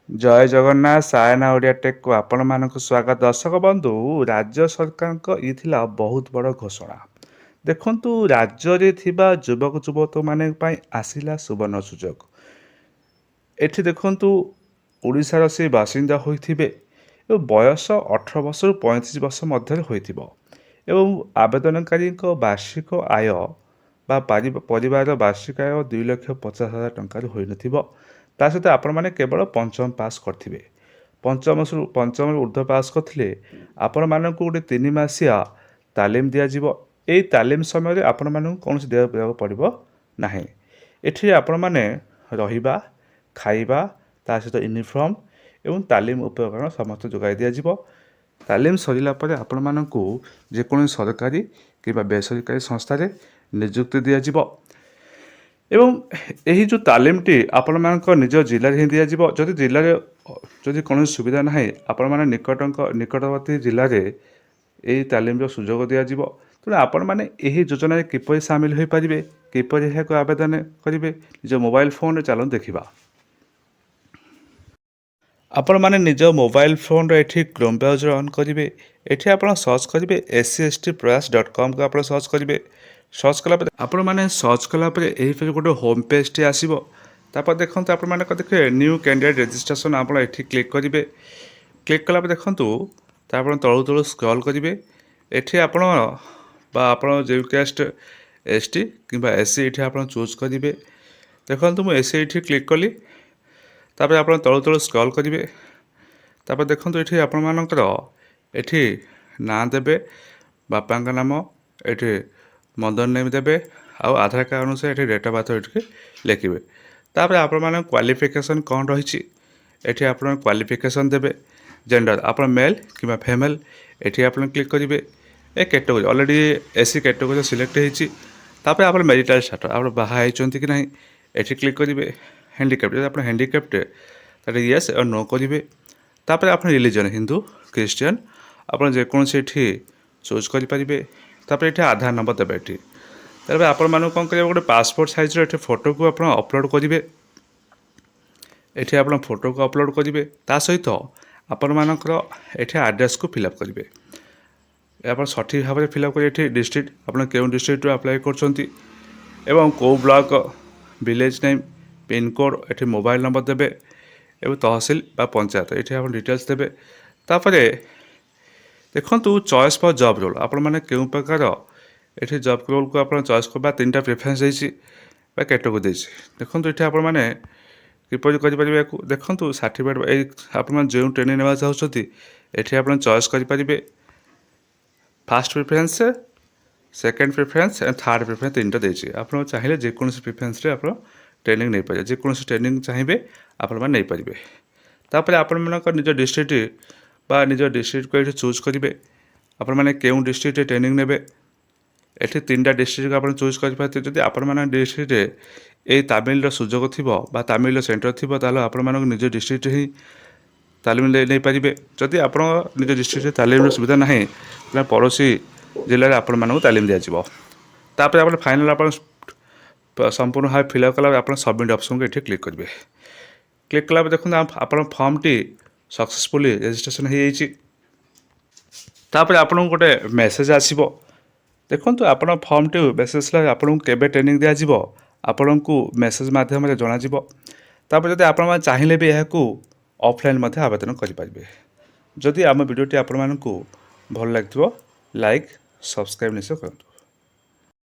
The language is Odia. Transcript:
ଜୟ ଜଗନ୍ନାଥ ସାୟନା ଓଡ଼ିଆ ଟେକ୍କୁ ଆପଣମାନଙ୍କୁ ସ୍ୱାଗତ। ଦର୍ଶକ ବନ୍ଧୁ, ରାଜ୍ୟ ସରକାରଙ୍କ ଇ ଥିଲା ବହୁତ ବଡ଼ ଘୋଷଣା। ଦେଖନ୍ତୁ, ରାଜ୍ୟରେ ଥିବା ଯୁବକ ଯୁବତୀମାନଙ୍କ ପାଇଁ ଆସିଲା ସୁବର୍ଣ୍ଣ ସୁଯୋଗ। ଏଠି ଦେଖନ୍ତୁ, ଓଡ଼ିଶାର ସେ ବାସିନ୍ଦା ହୋଇଥିବେ ଏବଂ ବୟସ 18 ବର୍ଷରୁ 35 ବର୍ଷ ମଧ୍ୟରେ ହୋଇଥିବ ଏବଂ ଆବେଦନକାରୀଙ୍କ ବାର୍ଷିକ ଆୟ ବା ପରିବାରର ବାର୍ଷିକ ଆୟ 2,50,000 ଟଙ୍କାରୁ ହୋଇନଥିବ। ତା ସହିତ ଆପଣମାନେ କେବଳ ପଞ୍ଚମ ପାସ୍ କରିଥିବେ। ପଞ୍ଚମରୁ ଉର୍ଦ୍ଧ୍ୱ ପାସ୍ କରିଥିଲେ ଆପଣମାନଙ୍କୁ ଗୋଟେ 3 ମାସିଆ ତାଲିମ ଦିଆଯିବ। ଏହି ତାଲିମ ସମୟରେ ଆପଣମାନଙ୍କୁ କୌଣସି ଦେବାକୁ ପଡ଼ିବ ନାହିଁ। ଏଠି ଆପଣମାନେ ରହିବା, ଖାଇବା, ତା ସହିତ ୟୁନିଫର୍ମ ଏବଂ ତାଲିମ ଉପକରଣ ସମସ୍ତ ଯୋଗାଇ ଦିଆଯିବ। ତାଲିମ ସରିଲା ପରେ ଆପଣମାନଙ୍କୁ ଯେକୌଣସି ସରକାରୀ କିମ୍ବା ବେସରକାରୀ ସଂସ୍ଥାରେ ନିଯୁକ୍ତି ଦିଆଯିବ ଏବଂ ଏହି ଯେଉଁ ତାଲିମଟି ଆପଣମାନଙ୍କ ନିଜ ଜିଲ୍ଲାରେ ହିଁ ଦିଆଯିବ। ଯଦି କୌଣସି ସୁବିଧା ନାହିଁ, ଆପଣମାନେ ନିକଟବର୍ତ୍ତୀ ଜିଲ୍ଲାରେ ଏହି ତାଲିମର ସୁଯୋଗ ଦିଆଯିବ। ତେଣୁ ଆପଣମାନେ ଏହି ଯୋଜନାରେ କିପରି ସାମିଲ ହୋଇପାରିବେ, କିପରି ଏହାକୁ ଆବେଦନ କରିବେ, ନିଜ ମୋବାଇଲ ଫୋନରେ ଚାଲନ୍ତୁ ଦେଖିବା। ଆପଣମାନେ ନିଜ ମୋବାଇଲ ଫୋନରେ ଏଠି କ୍ରୋମ୍ ବ୍ରାଉଜର ଅନ୍ କରିବେ। ଏଠି ଆପଣ ସର୍ଚ୍ଚ କରିବେ scstprayas.com ଆପଣ ସର୍ଚ୍ଚ କରିବେ। ସର୍ଚ୍ଚ କଲା ପରେ ଆପଣମାନେ ସର୍ଚ୍ଚ କଲା ପରେ ଏହିପରି ଗୋଟେ ହୋମ୍ ପେଜ୍ଟି ଆସିବ। ତାପରେ ଦେଖନ୍ତୁ, ଆପଣମାନଙ୍କ ଦେଖିବେ ନ୍ୟୁ କ୍ୟାଣ୍ଡିଡେଟ୍ ରେଜିଷ୍ଟ୍ରେସନ୍, ଆପଣ ଏଠି କ୍ଲିକ୍ କରିବେ। କ୍ଲିକ୍ କଲା ପରେ ଦେଖନ୍ତୁ, ଆପଣ ତଳୁ ସ୍କ୍ରଲ୍ କରିବେ। ଏଠି ଆପଣ ଯେଉଁ କାଷ୍ଟ ST କିମ୍ବା SC ଏଠି ଆପଣ ଚୁଜ୍ କରିବେ। ଦେଖନ୍ତୁ, ମୁଁ SC ଏଠି କ୍ଲିକ୍ କଲି। ତାପରେ ଆପଣ ତଳୁ ସ୍କ୍ରଲ୍ କରିବେ। ତାପରେ ଦେଖନ୍ତୁ, ଏଠି ଆପଣମାନଙ୍କର ଏଠି ନାଁ ଦେବେ, ବାପାଙ୍କ ନାମ, ଏଠି ମଦର ନେମ୍ ଦେବେ ଆଉ ଆଧାର କାର୍ଡ଼ ଅନୁସାରେ ଏଠି ଡେଟ୍ ଅଫ୍ ବାର୍ଥ ଏଠି ଲେଖିବେ। ତାପରେ ଆପଣମାନଙ୍କ କ୍ୱାଲିଫିକେସନ୍ କ'ଣ ରହିଛି, ଏଠି ଆପଣ କ୍ୱାଲିଫିକେସନ୍ ଦେବେ। ଜେଣ୍ଡର ଆପଣ ମେଲ୍ କିମ୍ବା ଫିମେଲ୍, ଏଠି ଆପଣ କ୍ଲିକ୍ କରିବେ। ଏ category already SC category select ହେଇଛି। ତାପରେ ଆପଣ ମ୍ୟାରିଟାଲ୍ ଷ୍ଟାଟସ୍, ଆପଣ ବାହା ହେଇଛନ୍ତି କି ନାହିଁ, ଏଠି କ୍ଲିକ୍ କରିବେ। ହ୍ୟାଣ୍ଡିକ୍ୟାପ୍ଟ, ଯଦି ଆପଣ ହ୍ୟାଣ୍ଡିକ୍ୟାପ୍ଟ ତାହେଲେ ୟେସ୍ ଆଉ ନୋ କରିବେ। ତାପରେ ଆପଣ ରିଲିଜନ୍ ହିନ୍ଦୁ ଖ୍ରୀଷ୍ଟିଆନ ଆପଣ ଯେକୌଣସି ଏଠି ଚୁଜ୍ କରିପାରିବେ। ତାପରେ ଏଠି ଆଧାର ନମ୍ବର ଦେବେ। ତାପରେ ଆପଣମାନଙ୍କୁ କ'ଣ କରିବେ, ଗୋଟେ ପାସପୋର୍ଟ ସାଇଜ୍ର ଏଠି ଫଟୋକୁ ଆପଣ ଅପଲୋଡ଼ କରିବେ। ଏଠି ଆପଣ ଫଟୋକୁ ଅପଲୋଡ଼ କରିବେ। ତା ସହିତ ଆପଣମାନଙ୍କର ଏଠି ଆଡ୍ରେସ୍କୁ ଫିଲ୍ଅପ୍ କରିବେ। ଆପଣ ସଠିକ୍ ଭାବରେ ଫିଲ୍ଅପ୍ କରିବେ। ଏଠି ଡିଷ୍ଟ୍ରିକ୍ଟ, ଆପଣ କେଉଁ ଡିଷ୍ଟ୍ରିକ୍ଟରୁ ଆପ୍ଲାଏ କରୁଛନ୍ତି ଏବଂ କେଉଁ ବ୍ଲକ, ଭିଲେଜ୍ ନେମ୍, ପିନ୍କୋଡ଼୍, ଏଠି ମୋବାଇଲ୍ ନମ୍ବର ଦେବେ ଏବଂ ତହସିଲ ବା ପଞ୍ଚାୟତ ଏଠି ଆପଣ ଡିଟେଲ୍ସ ଦେବେ। ତାପରେ ଦେଖନ୍ତୁ, ଚଏସ୍ ଫର୍ ଜବ୍ ରୋଲ୍, ଆପଣମାନେ କେଉଁ ପ୍ରକାର ଏଠି ଜବ୍ ରୋଲ୍କୁ ଆପଣ ଚଏସ୍ କରିବା। 3ଟା ପ୍ରିଫରେନ୍ସ ଦେଇଛି ବା କ୍ୟାଟେଗୋରୀ ଦେଇଛି। ଦେଖନ୍ତୁ, ଏଠି ଆପଣମାନେ କିପରି କରିପାରିବେ ଏହାକୁ। ଦେଖନ୍ତୁ, ସାର୍ଟିଫିକେଟ୍ ଆପଣମାନେ ଯେଉଁ ଟ୍ରେନିଂ ନେବାକୁ ଚାହୁଁଛନ୍ତି ଏଠି ଆପଣ ଚଏସ୍ କରିପାରିବେ। First preference, second preference and third preference 3ଟା ଦେଇଛି। ଆପଣ ଚାହିଁଲେ ଯେକୌଣସି ପ୍ରିଫରେନ୍ସରେ ଆପଣ ଟ୍ରେନିଂ ନେଇପାରିବେ। ଯେକୌଣସି ଟ୍ରେନିଂ ଚାହିଁବେ ଆପଣମାନେ ନେଇପାରିବେ। ତାପରେ ଆପଣମାନଙ୍କ ନିଜ ଡିଷ୍ଟ୍ରିକ୍ଟ ବା ନିଜ ଡିଷ୍ଟ୍ରିକ୍ଟକୁ ଏଠି ଚୁଜ୍ କରିବେ। ଆପଣମାନେ କେଉଁ ଡିଷ୍ଟ୍ରିକ୍ଟରେ ଟ୍ରେନିଂ ନେବେ, ଏଠି 3ଟା ଡିଷ୍ଟ୍ରିକ୍ଟ ଆପଣ ଚୁଜ୍ କରିପାରିବେ। ଯଦି ଆପଣମାନଙ୍କ ଡିଷ୍ଟ୍ରିକ୍ଟରେ ଏହି ତାମିଲର ସୁଯୋଗ ଥିବ ବା ତାମିଲର ସେଣ୍ଟର ଥିବ, ତାହେଲେ ଆପଣମାନଙ୍କୁ ନିଜ ଡିଷ୍ଟ୍ରିକ୍ଟରେ ହିଁ ତାଲିମ ନେଇପାରିବେ। ଯଦି ଆପଣଙ୍କ ନିଜ ଡିଷ୍ଟ୍ରିକ୍ଟରେ ତାଲିମର ସୁବିଧା ନାହିଁ, ତାହେଲେ ପଡ଼ୋଶୀ ଜିଲ୍ଲାରେ ଆପଣମାନଙ୍କୁ ତାଲିମ ଦିଆଯିବ। ତାପରେ ଆପଣ ଫାଇନାଲ୍ ଆପଣ ସମ୍ପୂର୍ଣ୍ଣ ଭାବେ ଫିଲ୍ଅପ୍ କଲା ପରେ ଆପଣ ସବମିଟ୍ ଅପସନ୍କୁ ଏଠି କ୍ଲିକ୍ କରିବେ। କ୍ଲିକ୍ କଲା ପରେ ଦେଖନ୍ତୁ, ଆପଣ ଫର୍ମଟି ସକ୍ସେସଫୁଲି ରେଜିଷ୍ଟ୍ରେସନ୍ ହୋଇଯାଇଛି। ତାପରେ ଆପଣଙ୍କୁ ଗୋଟେ ମେସେଜ୍ ଆସିବ। ଦେଖନ୍ତୁ, ଆପଣ ଫର୍ମଟି ମେସେଜ୍ ଆସିଲା ଆପଣଙ୍କୁ କେବେ ଟ୍ରେନିଂ ଦିଆଯିବ, ଆପଣଙ୍କୁ ମେସେଜ୍ ମାଧ୍ୟମରେ ଜଣାଯିବ। ତାପରେ ଯଦି ଆପଣମାନେ ଚାହିଁଲେ ବି ଏହାକୁ ଅଫଲାଇନ୍ ମଧ୍ୟ ଆବେଦନ କରିପାରିବେ। ଯଦି ଆମ ଭିଡ଼ିଓଟି ଆପଣମାନଙ୍କୁ ଭଲ ଲାଗିଥିବ, ଲାଇକ୍ ସବସ୍କ୍ରାଇବ୍ ନିଶ୍ଚୟ କରନ୍ତୁ।